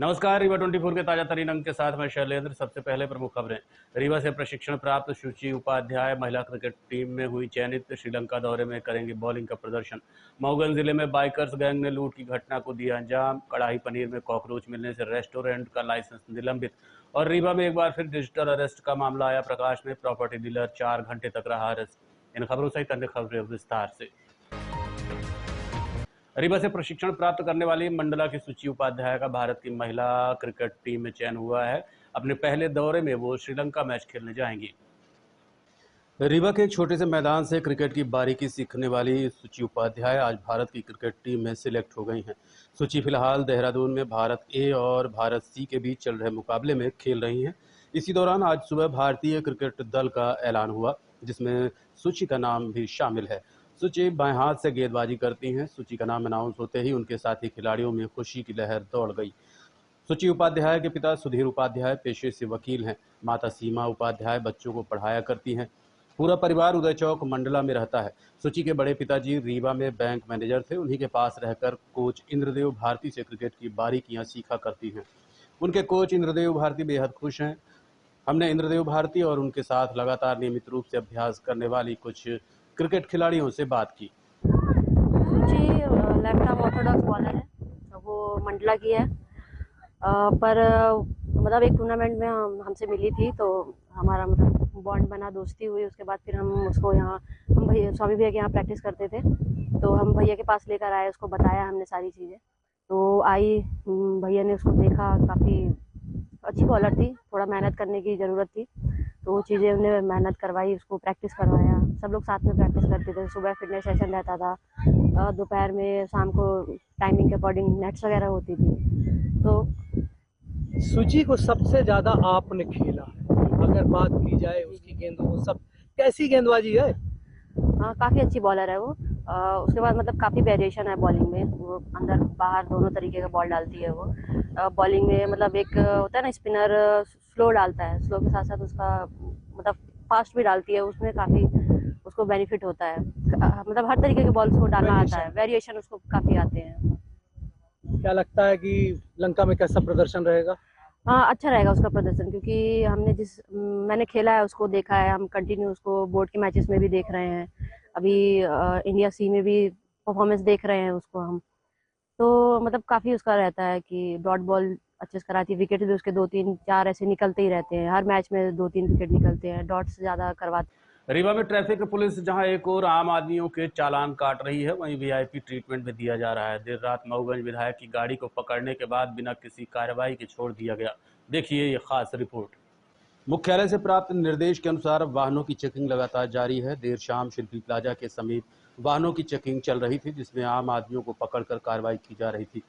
नमस्कार। रीवा 24 के ताजा तरीन अंक के साथ मैं शैलेंद्र। सबसे पहले प्रमुख खबरें। रीवा से प्रशिक्षण प्राप्त सुची उपाध्याय महिला क्रिकेट टीम में हुई चयनित। श्रीलंका दौरे में करेंगी बॉलिंग का प्रदर्शन। मऊगंज जिले में बाइकर्स गैंग ने लूट की घटना को दिया अंजाम। कड़ाही पनीर में कॉकरोच मिलने से रेस्टोरेंट का लाइसेंस निलंबित। और रीवा में एक बार फिर डिजिटल अरेस्ट का मामला आया प्रकाश में। प्रॉपर्टी डीलर 4 घंटे तक रहा अरेस्ट। इन खबरों सहित अन्य खबरें विस्तार से। रीवा से प्रशिक्षण प्राप्त करने वाली मंडला की सुची उपाध्याय का भारत की महिला क्रिकेट टीम में चयन हुआ है। अपने पहले दौरे में वो श्रीलंका मैच खेलने जाएंगी। रीवा के एक छोटे से मैदान से क्रिकेट की बारीकी सीखने वाली सुची उपाध्याय आज भारत की क्रिकेट टीम में सिलेक्ट हो गई हैं। सुची फिलहाल देहरादून में भारत ए और भारत सी के बीच चल रहे मुकाबले में खेल रही हैं। इसी दौरान आज सुबह भारतीय क्रिकेट दल का ऐलान हुआ, जिसमें सुची का नाम भी शामिल है। सुची बाएं हाथ से गेंदबाजी करती हैं। सुची का नाम अनाउंस होते ही उनके साथी खिलाड़ियों में खुशी की लहर दौड़ गई। सुची उपाध्याय के पिता सुधीर उपाध्याय पेशे से वकील हैं। माता सीमा उपाध्याय बच्चों को पढ़ाया करती हैं। पूरा परिवार उदय चौक मंडला में रहता है। सुची के बड़े पिताजी रीवा में बैंक मैनेजर थे। उन्हीं के पास रहकर कोच इंद्रदेव भारती से क्रिकेट की बारीकियां सीखा करती हैं। उनके कोच इंद्रदेव भारती बेहद खुश हैं। हमने इंद्रदेव भारती और उनके साथ लगातार नियमित रूप से अभ्यास करने वाली कुछ क्रिकेट खिलाड़ियों से बात की। जी, लेफ्ट आर्म ऑर्थोडॉक्स बॉलर है। वो मंडला की है। पर मतलब एक टूर्नामेंट में हमसे मिली थी, तो हमारा मतलब बॉन्ड बना, दोस्ती हुई। उसके बाद फिर हम उसको यहाँ, हम भैया स्वामी भैया के यहाँ प्रैक्टिस करते थे, तो हम भैया के पास लेकर आए। उसको बताया हमने सारी चीज़ें, तो आई। भैया ने उसको देखा, काफ़ी अच्छी बॉलर थी, थोड़ा मेहनत करने की ज़रूरत थी, तो वो चीज़ें उन्हें मेहनत करवाई, उसको प्रैक्टिस करवाया। सब लोग साथ में प्रैक्टिस करते थे। सुबह फिटनेस सेशन रहता था, दोपहर में, शाम को टाइमिंग के अकॉर्डिंग नेट्स वगैरह होती थी। तो सुची को सबसे ज़्यादा आपने खेला है, अगर बात की जाए उसकी गेंदों को, सब कैसी गेंदबाजी है? काफ़ी अच्छी बॉलर है वो। उसके बाद मतलब काफ़ी वेरिएशन है बॉलिंग में। वो अंदर बाहर दोनों तरीके का बॉल डालती है वो। बॉलिंग में मतलब एक होता है ना, स्पिनर स्लो डालता है, स्लो के साथ साथ उसका मतलब फास्ट भी डालती है। उसमें काफ़ी उसको बेनिफिट होता है। मतलब हर तरीके के बॉल उसको डालना आता है, वेरिएशन उसको काफ़ी आते हैं। क्या लगता है कि लंका में कैसा प्रदर्शन रहेगा? हाँ, अच्छा रहेगा उसका प्रदर्शन, क्योंकि मैंने खेला है, उसको देखा है। हम कंटिन्यू उसको बोर्ड के मैचेस में भी देख रहे हैं। अभी इंडिया सी में भी परफॉर्मेंस देख रहे हैं उसको हम। तो मतलब काफ़ी उसका रहता है कि डॉट बॉल अच्छे से कराती है। विकेट भी उसके 2-3-4 ऐसे निकलते ही रहते हैं। हर मैच में 2-3 विकेट निकलते हैं, डॉट्स ज़्यादा करवाते। रीवा में ट्रैफिक पुलिस जहां एक और आम आदमियों के चालान काट रही है, वहीं वीआईपी ट्रीटमेंट भी दिया जा रहा है। देर रात मऊगंज विधायक की गाड़ी को पकड़ने के बाद बिना किसी कार्रवाई के छोड़ दिया गया। देखिए ये खास रिपोर्ट। मुख्यालय से प्राप्त निर्देश के अनुसार वाहनों की चेकिंग लगातार जारी है। देर शाम शिल्पी प्लाजा के समीप वाहनों की चेकिंग चल रही थी, जिसमें आम आदमियों को पकड़कर कार्रवाई की जा रही थी।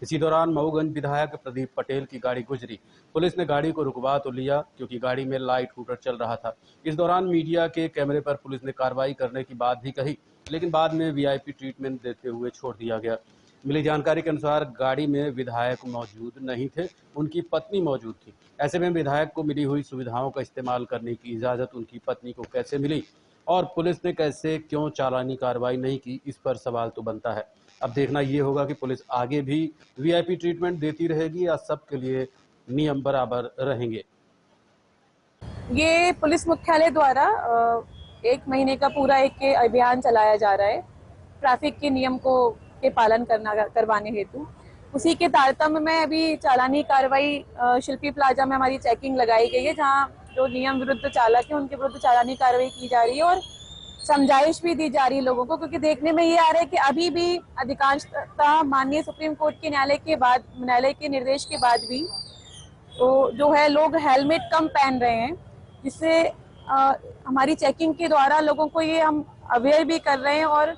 इसी दौरान मऊगंज विधायक प्रदीप पटेल की गाड़ी गुजरी। पुलिस ने गाड़ी को रुकवा तो लिया, क्योंकि गाड़ी में लाइट हूटर चल रहा था। इस दौरान मीडिया के कैमरे पर पुलिस ने कार्रवाई करने की बात भी कही, लेकिन बाद में वीआईपी ट्रीटमेंट देते हुए छोड़ दिया गया। मिली जानकारी के अनुसार गाड़ी में विधायक मौजूद नहीं थे, उनकी पत्नी मौजूद थी। ऐसे में विधायक को मिली हुई सुविधाओं का इस्तेमाल करने की इजाज़त उनकी पत्नी को कैसे मिली, और पुलिस ने कैसे क्यों चालानी कार्रवाई नहीं की, इस पर सवाल तो बनता है। अब देखना ये होगा कि पुलिस आगे भी वीआईपी ट्रीटमेंट देती रहेगी या सबके लिए नियम बराबर रहेंगे। ये पुलिस मुख्यालय द्वारा 1 महीने का पूरा एक अभियान चलाया जा रहा है ट्रैफिक के नियम को के पालन करवाने हेतु। उसी के तारतम्य में अभी चालानी कार्रवाई शिल्पी प्लाजा में हमारी चेकिंग लगाई गई है, जहां जो नियम विरुद्ध चालक है उनके विरुद्ध चालानी कार्रवाई की जा रही है और समझाइश भी दी जा रही है लोगों को। क्योंकि देखने में ये आ रहा है कि अभी भी अधिकांशतः माननीय सुप्रीम कोर्ट के न्यायालय के निर्देश के बाद भी तो जो है लोग हेलमेट कम पहन रहे हैं, जिससे हमारी चेकिंग के द्वारा लोगों को ये हम अवेयर भी कर रहे हैं और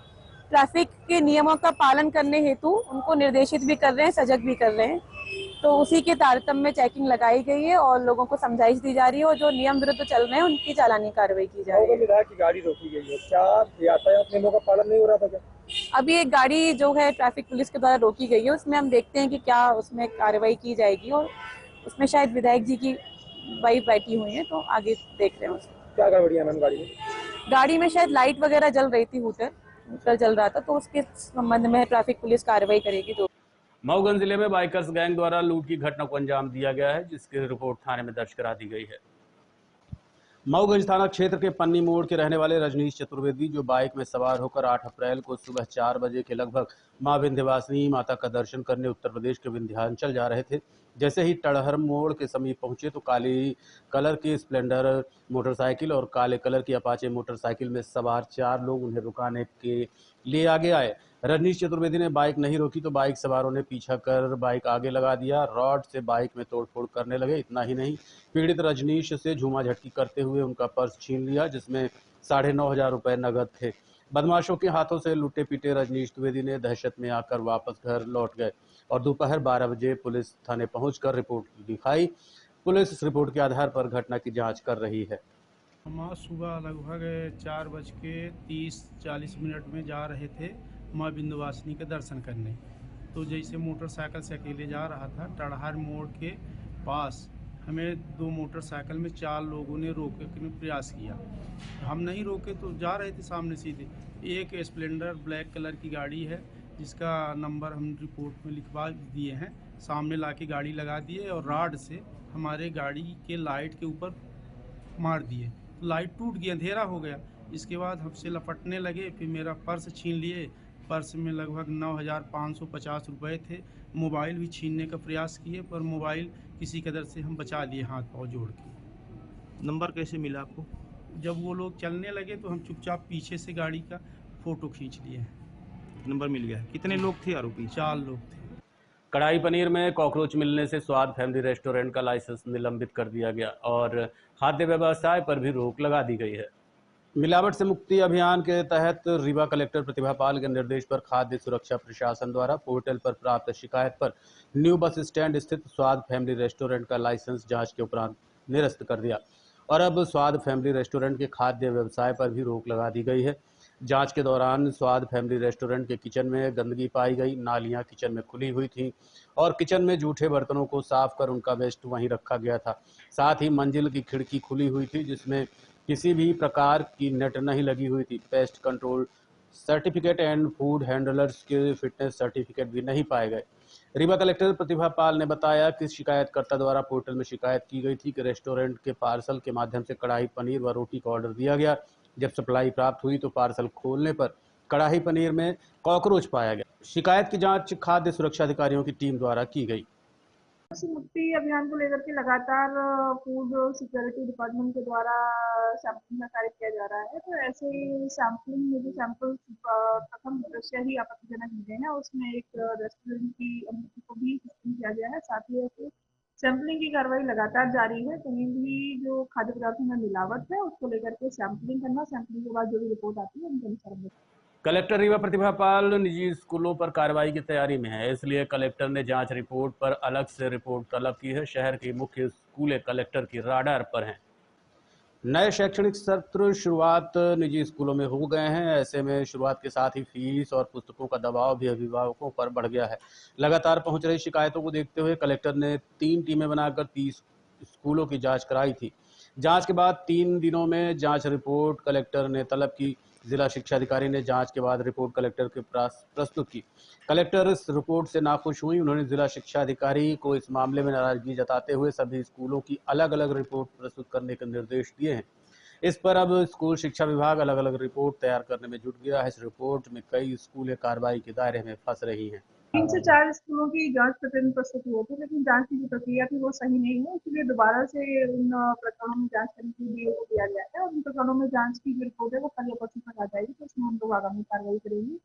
ट्रैफिक के नियमों का पालन करने हेतु उनको निर्देशित भी कर रहे हैं, सजग भी कर रहे हैं। तो उसी के तारतम्य में चेकिंग लगाई गई है और लोगों को समझाइश दी जा रही है और जो नियम विरुद्ध चल रहे हैं उनकी चालानी कार्रवाई की जा रही है। विधायक की गाड़ी रोकी गई है, क्या यातायात नियमों का पालन नहीं हो रहा था क्या? अभी एक गाड़ी जो है ट्रैफिक पुलिस के द्वारा रोकी गई है, उसमें हम देखते हैं कि क्या उसमें कार्रवाई की जाएगी और उसमें शायद विधायक जी की वाइफ बैठी हुई है, तो आगे देख रहे हैं उसको। क्या गड़बड़ी है मैम गाड़ी में? गाड़ी में शायद लाइट वगैरह जल रही थी, हूटर जल रहा था, तो उसके संबंध में ट्रैफिक पुलिस कार्रवाई करेगी। मऊगंज जिले में बाइकर्स गैंग द्वारा लूट की घटना को अंजाम दिया गया है, जिसकी रिपोर्ट थाने में दर्ज करा दी गई है। मऊगंज थाना क्षेत्र के पन्नी मोड़ के रहने वाले रजनीश चतुर्वेदी, जो बाइक में सवार होकर 8 अप्रैल को सुबह 4 बजे के लगभग मां विंध्यवासिनी माता का दर्शन करने उत्तर प्रदेश के विंध्याचल जा रहे थे। जैसे ही टड़हर मोड़ के समीप पहुंचे तो काली कलर की स्प्लेंडर मोटरसाइकिल और काले कलर की अपाचे मोटरसाइकिल में सवार 4 लोग उन्हें रुकाने के लिए आगे आए। रजनीश चतुर्वेदी ने बाइक नहीं रोकी तो बाइक सवारों ने पीछा कर बाइक आगे लगा दिया। रॉड से बाइक में तोड़फोड़ करने लगे। इतना ही नहीं, पीड़ित रजनीश से झूमाझटकी करते हुए उनका पर्स छीन लिया, जिसमें 9,500 रुपए नगद थे। बदमाशों के हाथों से लुटे पीटे रजनीश द्विवेदी ने दहशत में आकर वापस घर लौट गए और दोपहर 12 बजे पुलिस थाने पहुंचकर रिपोर्ट दिखाई। पुलिस इस रिपोर्ट के आधार पर घटना की जांच कर रही है। हम सुबह लगभग 4:30-40 में जा रहे थे माँ विंध्यवासिनी के दर्शन करने। तो जैसे मोटरसाइकिल से अकेले जा रहा था, टड़हर मोड़ के पास हमें 2 मोटरसाइकिल में 4 लोगों ने रोकने का प्रयास किया। हम नहीं रोके तो जा रहे थे सामने सीधे। एक स्प्लेंडर ब्लैक कलर की गाड़ी है, जिसका नंबर हम रिपोर्ट में लिखवा दिए हैं। सामने लाके गाड़ी लगा दिए और रॉड से हमारे गाड़ी के लाइट के ऊपर मार दिए। लाइट टूट गई, अंधेरा हो गया। इसके बाद हमसे लपटने लगे, फिर मेरा पर्स छीन लिए। पर्स में लगभग 9,550 रुपये थे। मोबाइल भी छीनने का प्रयास किए, पर मोबाइल किसी कदर से हम बचा लिए हाथ पाँव जोड़ के। नंबर कैसे मिला आपको? जब वो लोग चलने लगे तो हम चुपचाप पीछे से गाड़ी का फ़ोटो खींच लिए। नंबर मिल गया। कितने लोग थे आरोपी? 4 लोग थे। कड़ाई पनीर में कॉकरोच मिलने से स्वाद फैमिली रेस्टोरेंट का लाइसेंस निलंबित कर दिया गया और खाद्य व्यवसाय पर भी रोक लगा दी गई है। मिलावट से मुक्ति अभियान के तहत रीवा कलेक्टर प्रतिभा पाल के निर्देश पर खाद्य सुरक्षा प्रशासन द्वारा पोर्टल पर प्राप्त शिकायत पर न्यू बस स्टैंड स्थित स्वाद फैमिली रेस्टोरेंट का लाइसेंस जांच के उपरांत निरस्त कर दिया और अब स्वाद फैमिली रेस्टोरेंट के खाद्य व्यवसाय पर भी रोक लगा दी गई है। जांच के दौरान स्वाद फैमिली रेस्टोरेंट के किचन में गंदगी पाई गई। नालियां किचन में खुली हुई थीं और किचन में जूठे बर्तनों को साफ कर उनका वेस्ट वहीं रखा गया था। साथ ही मंजिल की खिड़की खुली हुई थी, जिसमें किसी भी प्रकार की नेट नहीं लगी हुई थी। Pest control certificate and food handlers के फिटनेस सर्टिफिकेट भी नहीं पाए गए। रीवा कलेक्टर प्रतिभा पाल ने बताया कि शिकायतकर्ता द्वारा पोर्टल में शिकायत की गई थी कि रेस्टोरेंट के पार्सल के माध्यम से कढ़ाई पनीर व रोटी का ऑर्डर दिया गया। जब सप्लाई प्राप्त हुई तो पार्सल खोलने पर कढ़ाई पनीर में कॉकरोच पाया गया। शिकायत की जांच खाद्य सुरक्षा अधिकारियों की टीम द्वारा की गई। मुक्ति अभियान को लेकर के लगातार फूड सिक्योरिटी डिपार्टमेंट के द्वारा सैंपलिंग का कार्य किया जा रहा है। तो ऐसे ही सैंपलिंग में जो सैंपल प्रथम दृश्य ही आपत्तिजनक मिले हैं, उसमें एक रेस्टोरेंट की अनुमति को भी सस्पेंड किया गया है। साथ ही ऐसे सैंपलिंग की कार्रवाई लगातार जारी है। कहीं भी जो खाद्य पदार्थों में मिलावट है उसको लेकर के सैंपलिंग करना, सैंपलिंग के बाद जो भी रिपोर्ट आती है उनके अनुसार। कलेक्टर रीवा प्रतिभा पाल निजी स्कूलों पर कार्रवाई की तैयारी में है, इसलिए कलेक्टर ने जांच रिपोर्ट पर अलग से रिपोर्ट तलब की है। शहर की मुख्य स्कूलें कलेक्टर की राडार पर हैं। नए शैक्षणिक सत्र शुरुआत निजी स्कूलों में हो गए हैं। ऐसे में शुरुआत के साथ ही फीस और पुस्तकों का दबाव भी अभिभावकों पर बढ़ गया है। लगातार पहुंच रही शिकायतों को देखते हुए कलेक्टर ने 3 टीमें बनाकर 30 स्कूलों की जांच कराई थी। जांच के बाद 3 दिनों में जांच रिपोर्ट कलेक्टर ने तलब की। जिला शिक्षा अधिकारी ने जांच के बाद रिपोर्ट कलेक्टर के पास प्रस्तुत की। कलेक्टर इस रिपोर्ट से नाखुश हुई। उन्होंने जिला शिक्षा अधिकारी को इस मामले में नाराजगी जताते हुए सभी स्कूलों की अलग अलग रिपोर्ट प्रस्तुत करने के निर्देश दिए हैं। इस पर अब स्कूल शिक्षा विभाग अलग अलग रिपोर्ट तैयार करने में जुट गया है। इस रिपोर्ट में कई स्कूलें कार्रवाई के दायरे में फंस रही हैं। 3 से 4 स्कूलों की जांच प्रतिदिन प्रस्तुत हुए थे, लेकिन जांच की जो प्रक्रिया थी वो सही नहीं है, इसलिए दोबारा से उन प्रकरणों में जांच करने के लिए को दिया गया है और उन प्रकरणों में जांच की जो रिपोर्ट है वो कल या परसों तक आ जाएगी। तो उसमें हम लोग आगामी कार्रवाई करेंगे।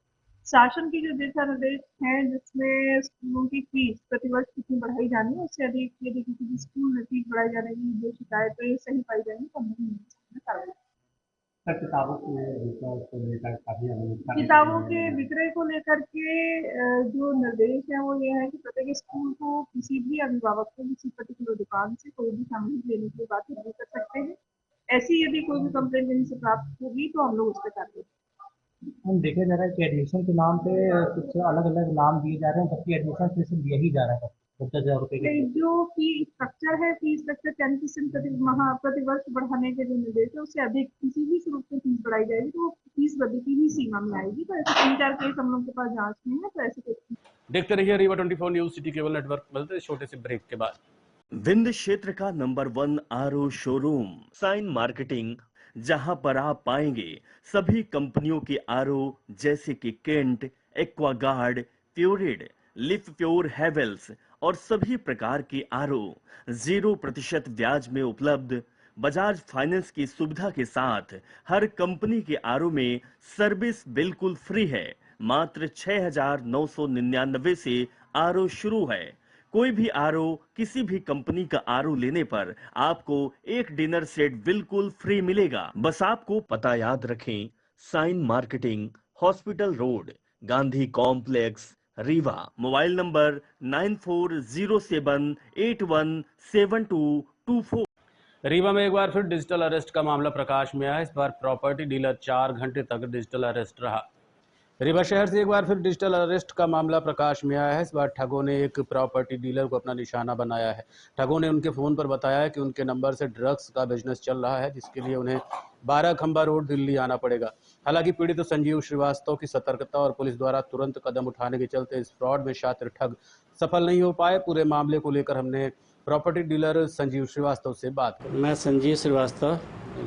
शासन की जो दिशा निर्देश है, जिसमें स्कूलों की फीस प्रतिवर्ष कितनी बढ़ाई जानी है, उससे अधिक यदि किसी भी स्कूल में फीस बढ़ाई जाने की जो शिकायतें सही पाई जाएंगी तो हम लोग कार्रवाई। किताबों के विक्रय को लेकर के जो निर्देश है वो ये है कि प्रत्येक स्कूल को किसी भी अभिभावक को किसी पर्टिकुलर दुकान से कोई भी सामग्री लेने की बात नहीं कर सकते हैं। ऐसी यदि कोई भी कंप्लेंट कहीं से प्राप्त होगी तो हम लोग उस पर कार्रवाई। हम देखा जा रहा है कि एडमिशन के नाम पे कुछ अलग अलग नाम दिए जा रहे हैं, जबकि एडमिशन फीस दिया ही जा रहा है 10,000 रुपए के। जो फी स्ट्रक्चर है, फीस स्ट्रक्चर 10% प्रति वर्ष बढ़ाने के जो निर्देश है, उससे अधिक किसी भी स्वरूप से फीस बढ़ाई जाएगी तो वो फीस वृद्धि की ही सीमा में आएगी। तो ऐसे 3-4 केस हम लोग के पास जांच में है। तो ऐसे देखते रहिए Rewa 24 news city cable network. मिलते हैं छोटे से ब्रेक के बाद। विंध्य क्षेत्र का number 1 RO showroom sign marketing, जहां पर आप पाएंगे सभी कंपनियों के आरओ जैसे कि केंट, एक्वागार्ड, प्योरिड, लिफ प्योर, हेवेल्स और सभी प्रकार के आरओ 0% ब्याज में उपलब्ध। बजाज फाइनेंस की सुविधा के साथ हर कंपनी के आरओ में सर्विस बिल्कुल फ्री है। मात्र 6,999 से आरओ शुरू है। कोई भी आरओ किसी भी कंपनी का आरओ लेने पर आपको एक डिनर सेट बिल्कुल फ्री मिलेगा। बस आपको पता याद रखें, sign marketing, hospital road, Gandhi complex, Rewa. Mobile number 9407817224। Rewa में एक बार फिर डिजिटल अरेस्ट का मामला प्रकाश में आया। इस बार प्रॉपर्टी डीलर 4 घंटे तक डिजिटल अरेस्ट रहा। रीवा शहर से एक बार फिर डिजिटल अरेस्ट का मामला प्रकाश में आया है। इस बार ठगों ने एक प्रॉपर्टी डीलर को अपना निशाना बनाया है। ठगों ने उनके फोन पर बताया है कि उनके नंबर से ड्रग्स का बिजनेस चल रहा है, जिसके लिए उन्हें 12 खंबा रोड दिल्ली आना पड़ेगा। हालांकि पीड़ित संजीव श्रीवास्तव की सतर्कता और पुलिस द्वारा तुरंत कदम उठाने के चलते इस फ्रॉड में शातिर ठग सफल नहीं हो पाए। पूरे मामले को लेकर हमने प्रॉपर्टी डीलर संजीव श्रीवास्तव से बात की। मैं संजीव श्रीवास्तव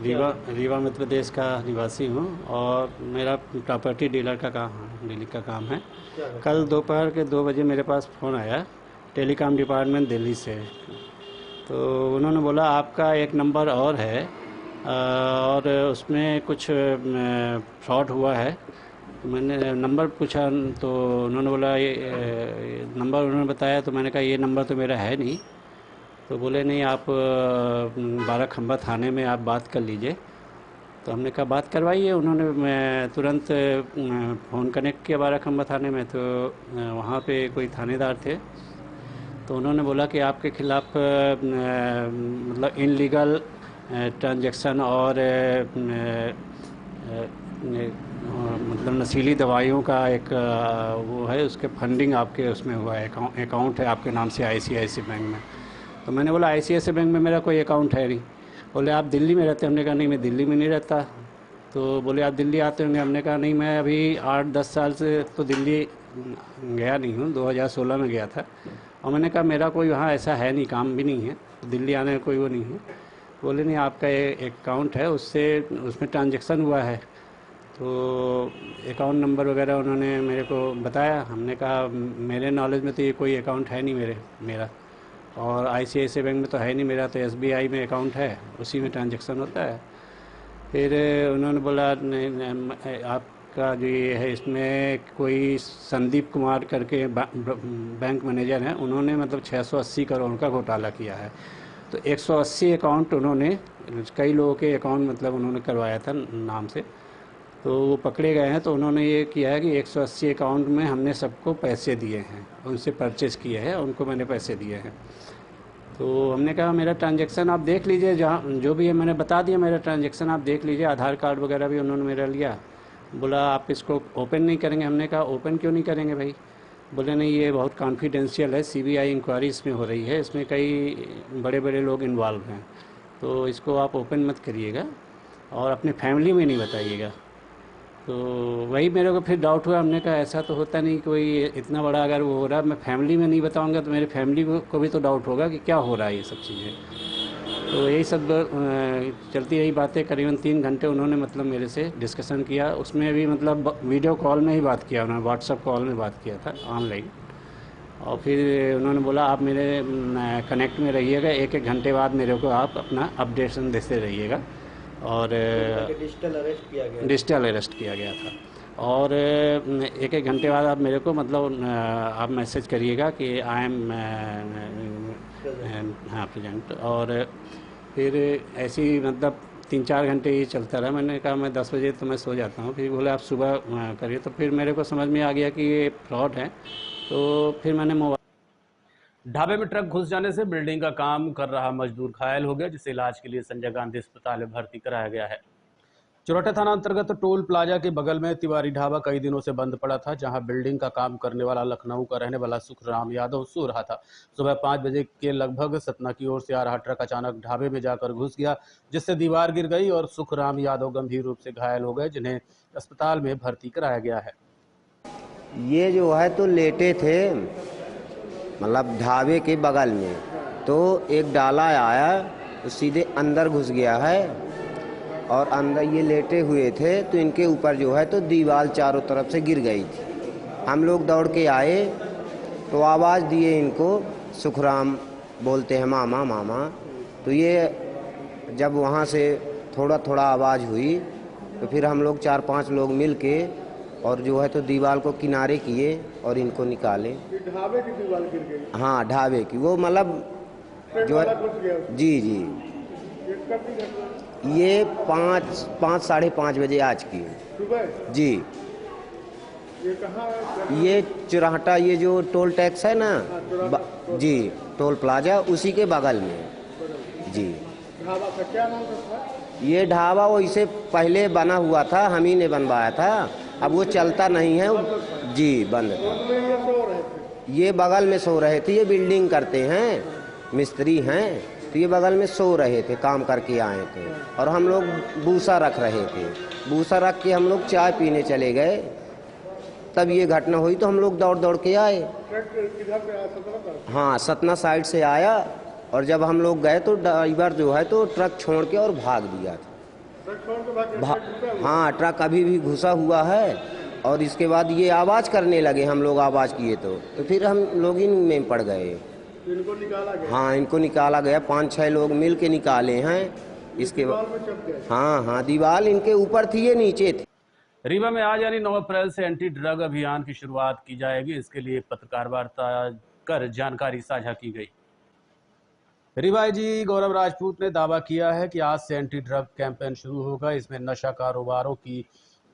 रीवा मध्य प्रदेश का निवासी हूँ और मेरा प्रॉपर्टी डीलर का काम है। कल दोपहर के 2 बजे मेरे पास फ़ोन आया टेलीकॉम डिपार्टमेंट दिल्ली से। तो उन्होंने बोला आपका एक नंबर और है और उसमें कुछ फ्रॉड हुआ है। मैंने नंबर पूछा तो उन्होंने बोला ये नंबर उन्होंने बताया, तो मैंने कहा ये नंबर तो मेरा है नहीं। तो बोले नहीं, आप 12 खंबा थाने में आप बात कर लीजिए। तो हमने कहा बात करवाइए। उन्होंने मैं तुरंत फ़ोन कनेक्ट किया 12 खंबा थाने में। तो वहाँ पे कोई थानेदार थे, तो उन्होंने बोला कि आपके खिलाफ़ मतलब इनलीगल ट्रांजैक्शन और मतलब नशीली दवाइयों का एक वो है, उसके फंडिंग आपके उसमें हुआ है, अकाउंट है आपके नाम से ICICI बैंक में। तो मैंने बोला ICICI बैंक में मेरा कोई अकाउंट है नहीं। बोले आप दिल्ली में रहते हैं? हमने कहा नहीं, मैं दिल्ली में नहीं रहता। तो बोले आप दिल्ली आते होंगे? हमने कहा नहीं, मैं अभी 8-10 साल से तो दिल्ली गया नहीं हूँ, 2016 में गया था। और मैंने कहा मेरा कोई वहाँ ऐसा है नहीं, काम भी नहीं है, दिल्ली आने का कोई वो नहीं है। बोले नहीं, आपका एक अकाउंट है, उसमें ट्रांजेक्शन हुआ है। तो अकाउंट नंबर वगैरह उन्होंने मेरे को बताया। हमने कहा मेरे नॉलेज में तो ये कोई अकाउंट है नहीं मेरा, और ICICI बैंक में तो है नहीं मेरा, तो SBI में अकाउंट है, उसी में ट्रांजैक्शन होता है। फिर उन्होंने बोला नहीं, आपका जो ये है इसमें कोई संदीप कुमार करके बैंक मैनेजर हैं, उन्होंने मतलब 680 करोड़ का घोटाला किया है। तो 180 अकाउंट उन्होंने कई लोगों के अकाउंट मतलब उन्होंने करवाया था नाम से, तो वो पकड़े गए हैं। तो उन्होंने ये किया है कि 180 अकाउंट में हमने सबको पैसे दिए हैं, उनसे परचेज़ किए हैं, उनको मैंने पैसे दिए हैं। तो हमने कहा मेरा ट्रांजैक्शन आप देख लीजिए, जहाँ जो भी है मैंने बता दिया, मेरा ट्रांजैक्शन आप देख लीजिए, आधार कार्ड वगैरह भी उन्होंने मेरा लिया। बोला आप इसको ओपन नहीं करेंगे? हमने कहा ओपन क्यों नहीं करेंगे भाई? बोले नहीं, ये बहुत कॉन्फिडेंशियल है, CBI इंक्वायरी इसमें हो रही है, इसमें कई बड़े बड़े लोग इन्वॉल्व हैं, तो इसको आप ओपन मत करिएगा और अपने फैमिली में नहीं बताइएगा। तो वही मेरे को फिर डाउट हुआ। हमने कहा ऐसा तो होता नहीं, कोई इतना बड़ा अगर वो हो रहा है, मैं फैमिली में नहीं बताऊंगा तो मेरे फैमिली को भी तो डाउट होगा कि क्या हो रहा है ये सब चीज़ें। तो यही सब चलती रही बातें। करीबन 3 घंटे उन्होंने मतलब मेरे से डिस्कशन किया। उसमें भी मतलब वीडियो कॉल में ही बात किया उन्होंने, व्हाट्सअप कॉल में बात किया था ऑनलाइन। और फिर उन्होंने बोला आप मेरे कनेक्ट में रहिएगा, 1-1 घंटे बाद मेरे को आप अपना अपडेशन देते रहिएगा। और डिजिटल अरेस्ट किया गया था। और 1-1 घंटे बाद आप मेरे को मतलब आप मैसेज करिएगा कि आई एम प्रेजेंट। और फिर ऐसी मतलब 3-4 घंटे ये चलता रहा। मैंने कहा मैं 10 बजे तो मैं सो जाता हूँ। फिर बोले आप सुबह करिए। तो फिर मेरे को समझ में आ गया कि ये फ्रॉड है। तो फिर मैंने ढाबे में ट्रक घुस जाने से बिल्डिंग का काम कर रहा मजदूर घायल हो गया, जिसे इलाज के लिए संजय गांधी अस्पताल में भर्ती कराया गया है। चौराठा थाना अंतर्गत टोल प्लाजा के बगल में तिवारी ढाबा कई दिनों से बंद पड़ा था, जहां बिल्डिंग का काम करने वाला लखनऊ का रहने वाला सुखराम यादव सो रहा था। सुबह 5 बजे के लगभग सतना की ओर से आ रहा ट्रक अचानक ढाबे में जाकर घुस गया, जिससे दीवार गिर गई और सुखराम यादव गंभीर रूप से घायल हो गए, जिन्हें अस्पताल में भर्ती कराया गया है। ये जो है तो लेटे थे, मतलब ढाबे के बगल में, तो एक डाला आया तो सीधे अंदर घुस गया है और अंदर ये लेटे हुए थे तो इनके ऊपर जो है तो दीवार चारों तरफ से गिर गई थी। हम लोग दौड़ के आए तो आवाज़ दिए इनको, सुखराम बोलते हैं मामा मामा। तो ये जब वहाँ से थोड़ा थोड़ा आवाज़ हुई तो फिर हम लोग 4-5 लोग मिल के और जो है तो दीवार को किनारे किए और इनको निकाले। ढाबे की दीवार गिर गई? हाँ, ढाबे की, वो मतलब जो है जी जी, ये 5-5:30 बजे आज की जी। ये कहाँ? ये चुराहटा, ये जो टोल टैक्स है ना जी, टोल प्लाजा, उसी के बगल में जी। ढाबा का क्या नाम था? ये ढाबा वो इसे पहले बना हुआ था, हम ही ने बनवाया था, अब वो चलता नहीं है जी, बंद था। ये बगल में सो रहे थे, ये बिल्डिंग करते हैं, मिस्त्री हैं, तो ये बगल में सो रहे थे, काम करके आए थे और हम लोग भूसा रख रहे थे। भूसा रख के हम लोग चाय पीने चले गए, तब ये घटना हुई तो हम लोग दौड़ दौड़ के आए। ट्रक किधर से आया? सतना? हाँ, सतना साइड से आया और जब हम लोग गए तो ड्राइवर जो है तो ट्रक छोड़ के और भाग दिया था। ट्रक छोड़ के भाग? हाँ, ट्रक अभी भी घुसा हुआ है और इसके बाद ये आवाज़ करने लगे, हम लोग आवाज़ किए तो फिर हम लोग इन में पड़ गए। इनको निकाला गया? हाँ, इनको निकाला गया, 5-6 लोग मिल के निकाले हैं। इसके बाद हाँ, दीवार इनके ऊपर थी, ये नीचे थी। रीवा में आज यानी 9 अप्रैल से एंटी ड्रग अभियान की शुरुआत की जाएगी। इसके लिए पत्रकार वार्ता कर जानकारी साझा की गई। रीवा आईजी गौरव राजपूत ने दावा किया है कि आज से एंटी ड्रग कैंपेन शुरू होगा। इसमें नशा कारोबारों की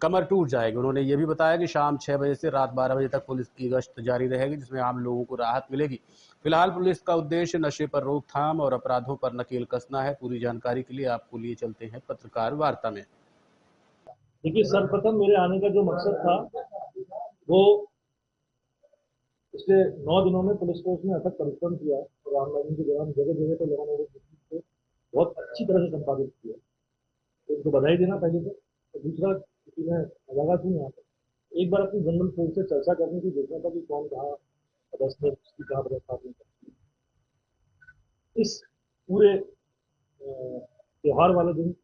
कमर टूट जाएगी। उन्होंने ये भी बताया कि शाम 6 बजे से रात 12 बजे तक पुलिस की गश्त जारी रहेगी, जिसमें आम लोगों को राहत मिलेगी। फिलहाल पुलिस का उद्देश्य नशे पर रोकथाम और अपराधों पर नकेल कसना है। पूरी जानकारी के लिए आपको लिए चलते हैं पत्रकार वार्ता में। देखिए, सर्वप्रथम मेरे आने का जो मकसद था वो पिछले 9 दिनों में पुलिस फोर्स ने अथक परिश्रम किया और रामनवमी के दौरान जगह जगह पर लगाने वाले को बहुत अच्छी तरह से संपादित किया, तो उनको बधाई देना पहले तो। दूसरा, किसी ने लगा थी यहाँ पर एक बार अपनी जनरल फोर्स से चर्चा करनी थी, देखना था कि कौन कहाँ पदस्थ है, उसकी कहाँ व्यवस्थापन करती है। इस पूरे त्योहार वाले दिन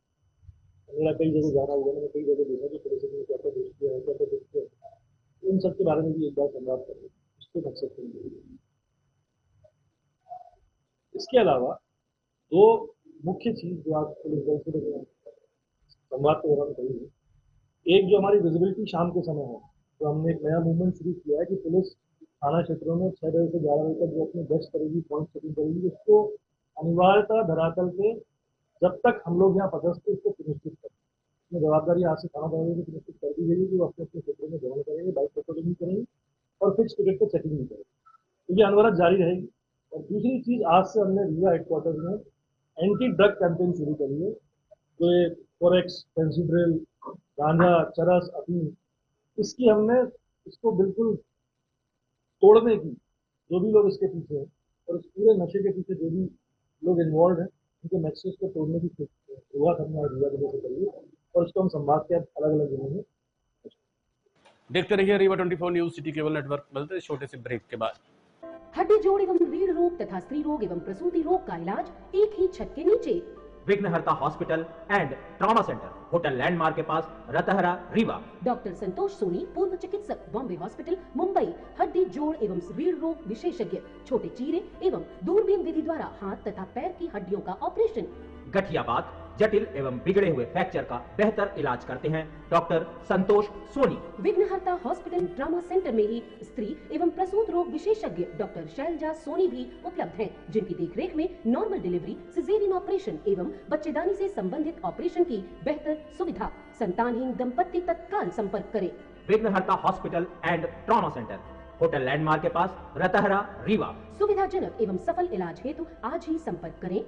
मेरा कई जगह जाना हुआ, मैंने कई जगह देखा कि पुलिस ने क्या क्या दोष किया है, क्या क्या दोष किया है, इन सब के बारे में भी एक बार संवाद करें, उसके मकसद के लिए। इसके अलावा 2 मुख्य चीज जो आज पुलिस बल से संवाद के दौरान कही है, एक जो हमारी विजिबिलिटी शाम के समय है, तो हमने एक नया मूवमेंट शुरू किया है कि पुलिस थाना क्षेत्रों में 6 बजे से 11 बजे तक जो अपनी गश्त करेगी, पॉइंट चेकिंग करेगी, उसको अनिवार्यता धरातल पे जब तक हम लोग यहाँ पदस्थ उसको सुनिश्चित करें। इसमें जवाबदारी आज से थाना दल को सुनिश्चित कर दी गई कि वो अपने अपने क्षेत्रों में भ्रमण करेंगे, बाइक पेट्रोलिंग करेंगे और फिक्स टिकट पर चेकिंग भी करेंगे, तो ये अनवरत जारी रहेगी। और दूसरी चीज, आज से हमने रीवा हेडक्वार्टर में एंटी ड्रग कैंपेन शुरू करी है, जो ये फॉरेक्स, फेंसिड्रिल, गांजा, चरस, अफीम, इसकी हमने इसको बिल्कुल तोड़ने की, जो भी लोग इसके पीछे हैं और इस पूरे नशे के पीछे जो भी लोग इन्वॉल्व हैं, उनके नेक्सस को तोड़ने की शुरुआत हमने रीवा जिले से करी है और इसको हम संवाद के अलग अलग जिलों में। देखते रहिए Rewa 24 news city cable network. मिलते हैं छोटे से ब्रेक के बाद। हड्डी जोड़ एवं रीढ़ रोग तथा स्त्री रोग एवं प्रसूति रोग का इलाज एक ही छत के नीचे। विघ्नहर्ता hospital and trauma centre, hotel landmark के पास, रतहरा, रीवा। डॉक्टर संतोष सोनी, पूर्व चिकित्सक, बॉम्बे हॉस्पिटल, मुंबई। हड्डी जोड़ एवं रीढ़ रोग विशेषज्ञ, छोटे चीरे एवं दूरबीन विधि द्वारा हाथ तथा पैर की हड्डियों का ऑपरेशन। गठियाबात, जटिल एवं बिगड़े हुए फ्रैक्चर का बेहतर इलाज करते हैं डॉक्टर संतोष सोनी। विघ्नहर्ता हॉस्पिटल ट्रॉमा सेंटर में ही स्त्री एवं प्रसूत रोग विशेषज्ञ डॉक्टर शैलजा सोनी भी उपलब्ध हैं, जिनकी देखरेख में नॉर्मल डिलीवरी, सिजेरियन ऑपरेशन एवं बच्चेदानी से संबंधित ऑपरेशन की बेहतर सुविधा। संतानहीन दंपत्ति तत्काल संपर्क करें। विघ्नहर्ता hospital and trauma centre, hotel landmark के पास, रतहरा, रीवा। सुविधाजनक एवं सफल इलाज हेतु आज ही संपर्क करें।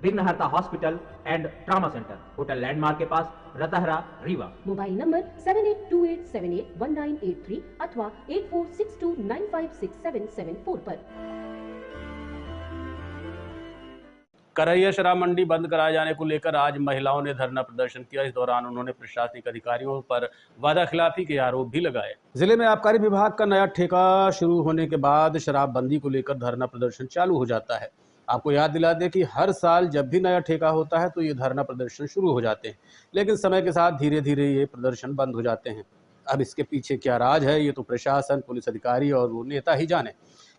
विघ्नहर्ता hospital and trauma centre, hotel landmark के पास, रतहरा, रीवा। मोबाइल नंबर 7828781983 अथवा 8462956774 पर। करैया शराब मंडी बंद कराए जाने को लेकर आज महिलाओं ने धरना प्रदर्शन किया। इस दौरान उन्होंने प्रशासनिक अधिकारियों पर वादाखिलाफी के आरोप भी लगाए। जिले में आबकारी विभाग का नया ठेका शुरू होने के बाद शराबबंदी को लेकर धरना प्रदर्शन चालू हो जाता है। आपको याद दिला दें कि हर साल जब भी नया ठेका होता है तो ये धरना प्रदर्शन शुरू हो जाते हैं, लेकिन समय के साथ धीरे धीरे ये प्रदर्शन बंद हो जाते हैं। अब इसके पीछे क्या राज है, ये तो प्रशासन, पुलिस अधिकारी और वो नेता ही जाने।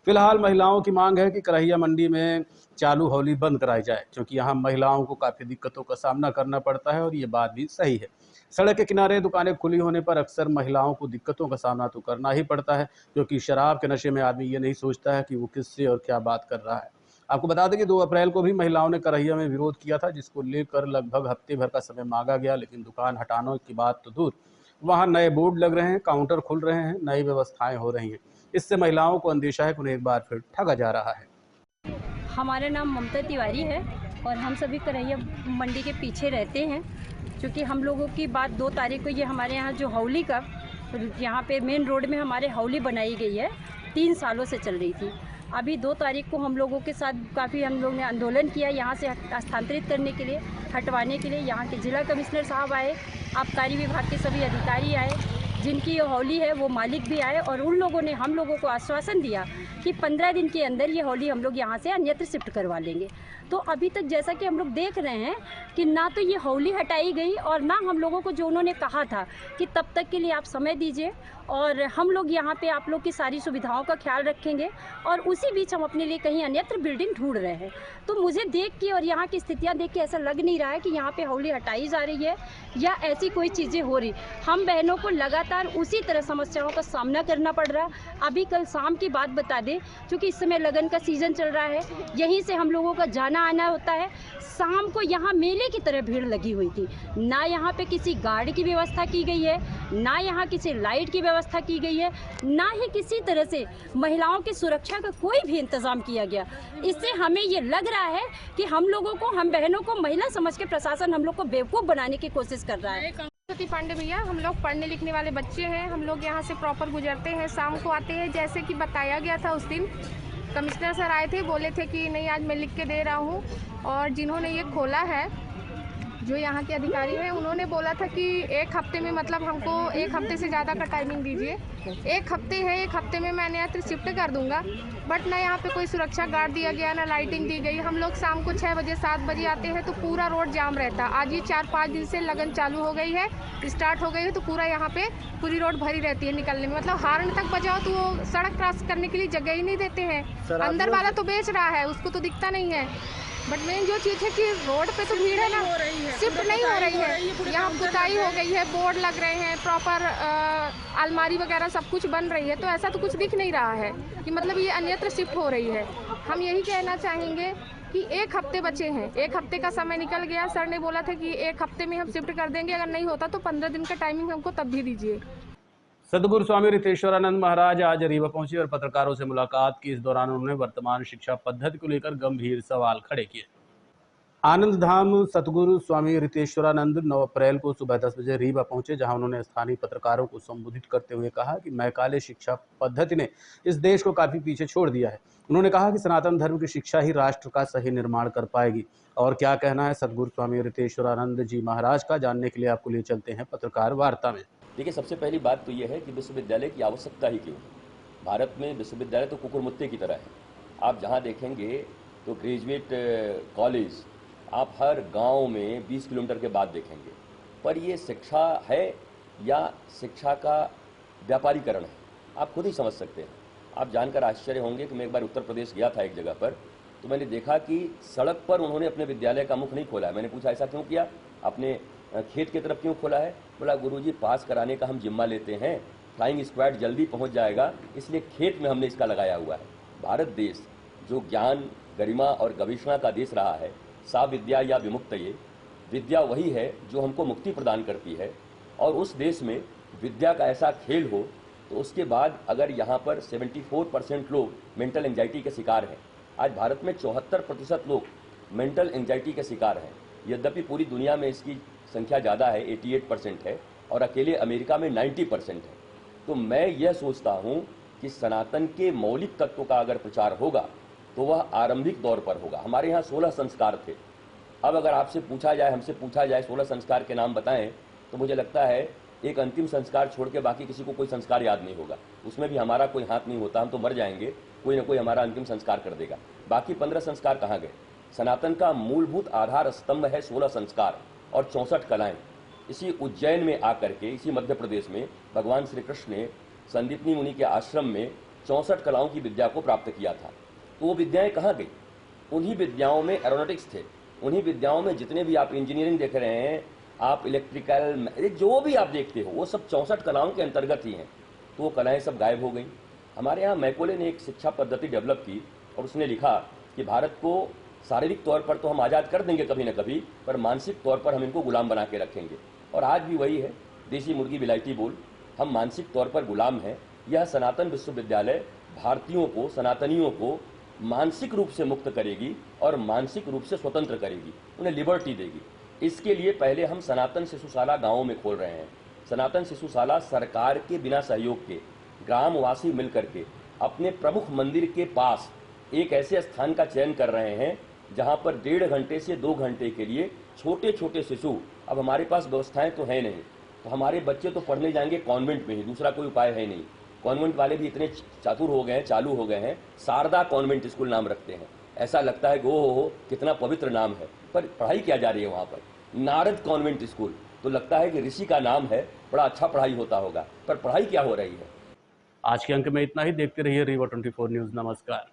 फिलहाल महिलाओं की मांग है कि करैया मंडी में चालू होली बंद कराई जाए, क्योंकि यहाँ महिलाओं को काफ़ी दिक्कतों का सामना करना पड़ता है और ये बात भी सही है। सड़क के किनारे दुकानें खुली होने पर अक्सर महिलाओं को दिक्कतों का सामना तो करना ही पड़ता है, क्योंकि शराब के नशे में आदमी ये नहीं सोचता है कि वो किससे और क्या बात कर रहा है। आपको बता दें कि 2 अप्रैल को भी महिलाओं ने करैया में विरोध किया था, जिसको लेकर लगभग हफ्ते भर का समय मांगा गया, लेकिन दुकान हटाने की बात तो दूर, वहाँ नए बोर्ड लग रहे हैं, काउंटर खुल रहे हैं, नई व्यवस्थाएं हो रही हैं। इससे महिलाओं को अंदेशा है कि उन्हें एक बार फिर ठगा जा रहा है। हमारा नाम ममता तिवारी है और हम सभी करैया मंडी के पीछे रहते हैं, क्योंकि हम लोगों की बात 2 तारीख को ये हमारे यहाँ जो हौली का यहाँ पे मेन रोड में हमारे हौली बनाई गई है, 3 सालों से चल रही थी। अभी 2 तारीख को हम लोगों के साथ काफ़ी हम लोग ने आंदोलन किया, यहाँ से स्थानांतरित करने के लिए, हटवाने के लिए। यहाँ के जिला कमिश्नर साहब आए, आबकारी विभाग के सभी अधिकारी आए, जिनकी ये होली है वो मालिक भी आए, और उन लोगों ने हम लोगों को आश्वासन दिया कि 15 दिन के अंदर ये होली हम लोग यहाँ से अन्यत्र शिफ्ट करवा लेंगे। तो अभी तक जैसा कि हम लोग देख रहे हैं कि ना तो ये होली हटाई गई और ना हम लोगों को जो उन्होंने कहा था कि तब तक के लिए आप समय दीजिए और हम लोग यहाँ पे आप लोग की सारी सुविधाओं का ख्याल रखेंगे, और उसी बीच हम अपने लिए कहीं अन्यत्र बिल्डिंग ढूंढ रहे हैं। तो मुझे देख के और यहाँ की स्थितियाँ देख के ऐसा लग नहीं रहा है कि यहाँ पे होली हटाई जा रही है या ऐसी कोई चीज़ें हो रही। हम बहनों को लगातार उसी तरह समस्याओं का सामना करना पड़ रहा है। अभी कल शाम की बात बता दें, क्योंकि इस समय लगन का सीज़न चल रहा है, यहीं से हम लोगों का जाना आना होता है। शाम को यहाँ मेले की तरह भीड़ लगी हुई थी, ना यहाँ पे किसी गार्ड की व्यवस्था की गई है, ना यहाँ किसी लाइट की व्यवस्था की गई है, ना ही किसी तरह से महिलाओं की सुरक्षा का कोई भी इंतजाम किया गया। इससे हमें ये लग रहा है कि हम लोगों को, हम बहनों को महिला समझ के प्रशासन हम लोग को बेवकूफ़ बनाने की कोशिश कर रहा है। पांडे भैया, हम लोग पढ़ने लिखने वाले बच्चे हैं, हम लोग यहाँ से प्रॉपर गुजरते हैं, शाम को आते हैं। जैसे कि बताया गया था उस दिन कमिश्नर सर आए थे, बोले थे कि नहीं आज मैं लिख के दे रहा हूँ, और जिन्होंने ये खोला है जो यहाँ के अधिकारी हैं उन्होंने बोला था कि 1 हफ्ते में, मतलब हमको 1 हफ्ते से ज़्यादा का टाइमिंग दीजिए। 1 हफ्ते है, 1 हफ्ते में मैं अन्यत्र शिफ्ट कर दूंगा। बट ना यहाँ पे कोई सुरक्षा गार्ड दिया गया, ना लाइटिंग दी गई। हम लोग शाम को 6 बजे 7 बजे आते हैं तो पूरा रोड जाम रहता है। आज ये 4-5 दिन से लगन चालू हो गई है, स्टार्ट हो गई है, तो पूरा यहाँ पे पूरी रोड भरी रहती है निकलने में। मतलब हार्न तक बजाओ तो वो सड़क क्रॉस करने के लिए जगह ही नहीं देते हैं। अंदर वाला तो बेच रहा है, उसको तो दिखता नहीं है। बट मेन जो चीज़ है कि रोड पे तो भीड़ है ना, शिफ्ट नहीं हो रही है। यहाँ पुताई हो गई है, बोर्ड लग रहे हैं, प्रॉपर अलमारी वगैरह सब कुछ बन रही है, तो ऐसा तो कुछ दिख नहीं रहा है कि मतलब ये अन्यत्र शिफ्ट हो रही है। हम यही कहना चाहेंगे कि 1 हफ्ते बचे हैं, 1 हफ्ते का समय निकल गया। सर ने बोला था कि 1 हफ्ते में हम शिफ्ट कर देंगे, अगर नहीं होता तो 15 दिन का टाइमिंग हमको तब भी दीजिए। सद्गुरु स्वामी रितेश्वरानंद महाराज आज रीवा पहुंचे और पत्रकारों से मुलाकात की। इस दौरान उन्होंने वर्तमान शिक्षा पद्धति को लेकर गंभीर सवाल खड़े किए। आनंद धाम सतगुरु स्वामी रितेश्वरानंद 9 अप्रैल को सुबह 10 बजे रीवा पहुंचे, जहां उन्होंने स्थानीय पत्रकारों को संबोधित करते हुए कहा कि मैकाले शिक्षा पद्धति ने इस देश को काफी पीछे छोड़ दिया है। उन्होंने कहा कि सनातन धर्म की शिक्षा ही राष्ट्र का सही निर्माण कर पाएगी। और क्या कहना है सतगुरु स्वामी रितेश्वरानंद जी महाराज का, जानने के लिए आपको ले चलते हैं पत्रकार वार्ता में। देखिए, सबसे पहली बात तो यह है कि विश्वविद्यालय की आवश्यकता ही क्यों। भारत में विश्वविद्यालय तो कुकुरमुत्ते की तरह है। आप जहाँ देखेंगे तो ग्रेजुएट कॉलेज आप हर गांव में 20 किलोमीटर के बाद देखेंगे। पर ये शिक्षा है या शिक्षा का व्यापारीकरण है, आप खुद ही समझ सकते हैं। आप जानकर आश्चर्य होंगे कि मैं एक बार उत्तर प्रदेश गया था एक जगह पर, तो मैंने देखा कि सड़क पर उन्होंने अपने विद्यालय का मुख नहीं खोला है। मैंने पूछा ऐसा क्यों किया, अपने खेत की तरफ क्यों खोला है? बोला गुरुजी पास कराने का हम जिम्मा लेते हैं, फ्लाइंग स्क्वाड जल्दी पहुंच जाएगा, इसलिए खेत में हमने इसका लगाया हुआ है। भारत देश जो ज्ञान, गरिमा और गवेषणा का देश रहा है, सा विद्या या विमुक्त, ये विद्या वही है जो हमको मुक्ति प्रदान करती है। और उस देश में विद्या का ऐसा खेल हो तो उसके बाद अगर यहाँ पर 74% लोग मेंटल एंजाइटी के शिकार हैं, आज भारत में 74% लोग मेंटल एंजाइटी के शिकार हैं। यद्यपि पूरी दुनिया में इसकी संख्या ज़्यादा है, 88% है, और अकेले अमेरिका में 90% है। तो मैं यह सोचता हूँ कि सनातन के मौलिक तत्वों का अगर प्रचार होगा तो वह आरंभिक दौर पर होगा। हमारे यहाँ 16 संस्कार थे। अब अगर आपसे पूछा जाए, हमसे पूछा जाए 16 संस्कार के नाम बताएं, तो मुझे लगता है एक अंतिम संस्कार छोड़ के बाकी किसी को कोई संस्कार याद नहीं होगा। उसमें भी हमारा कोई हाथ नहीं होता, हम तो मर जाएंगे, कोई ना कोई हमारा अंतिम संस्कार कर देगा। बाकी 15 संस्कार कहाँ गए? सनातन का मूलभूत आधार स्तंभ है 16 संस्कार और 64 कलाएं। इसी उज्जैन में आकर के, इसी मध्य प्रदेश में भगवान श्री कृष्ण ने संदीपनी मुनि के आश्रम में 64 कलाओं की विद्या को प्राप्त किया था। तो वो विद्याएं कहाँ गई? उन्हीं विद्याओं में एरोनॉटिक्स थे, उन्हीं विद्याओं में जितने भी आप इंजीनियरिंग देख रहे हैं, आप इलेक्ट्रिकल, जो भी आप देखते हो, वो सब 64 कलाओं के अंतर्गत ही हैं। तो वो कलाएं सब गायब हो गई। हमारे यहाँ मैकोले ने एक शिक्षा पद्धति डेवलप की और उसने लिखा कि भारत को शारीरिक तौर पर तो हम आज़ाद कर देंगे कभी न कभी, पर मानसिक तौर पर हम इनको गुलाम बना के रखेंगे। और आज भी वही है, देसी मुर्गी विलायती बोल, हम मानसिक तौर पर गुलाम हैं। यह सनातन विश्वविद्यालय भारतीयों को, सनातनियों को मानसिक रूप से मुक्त करेगी और मानसिक रूप से स्वतंत्र करेगी, उन्हें लिबर्टी देगी। इसके लिए पहले हम सनातन शिशुशाला गाँवों में खोल रहे हैं। सनातन शिशुशाला सरकार के बिना सहयोग के ग्रामवासी मिलकर के अपने प्रमुख मंदिर के पास एक ऐसे स्थान का चयन कर रहे हैं जहां पर 1.5 घंटे से 2 घंटे के लिए छोटे छोटे शिशु, अब हमारे पास व्यवस्थाएं तो है नहीं, तो हमारे बच्चे तो पढ़ने जाएंगे कॉन्वेंट में ही, दूसरा कोई उपाय है नहीं। कॉन्वेंट वाले भी इतने चातुर हो गए हैं, चालू हो गए हैं, शारदा कॉन्वेंट स्कूल नाम रखते हैं। ऐसा लगता है कि हो कितना पवित्र नाम है, पर पढ़ाई क्या जा रही है वहाँ पर? नारद कॉन्वेंट स्कूल, तो लगता है कि ऋषि का नाम है, बड़ा अच्छा पढ़ाई होता होगा, पर पढ़ाई क्या हो रही है? आज के अंक में इतना ही। देखते रहिए रीवा 24 न्यूज़। नमस्कार।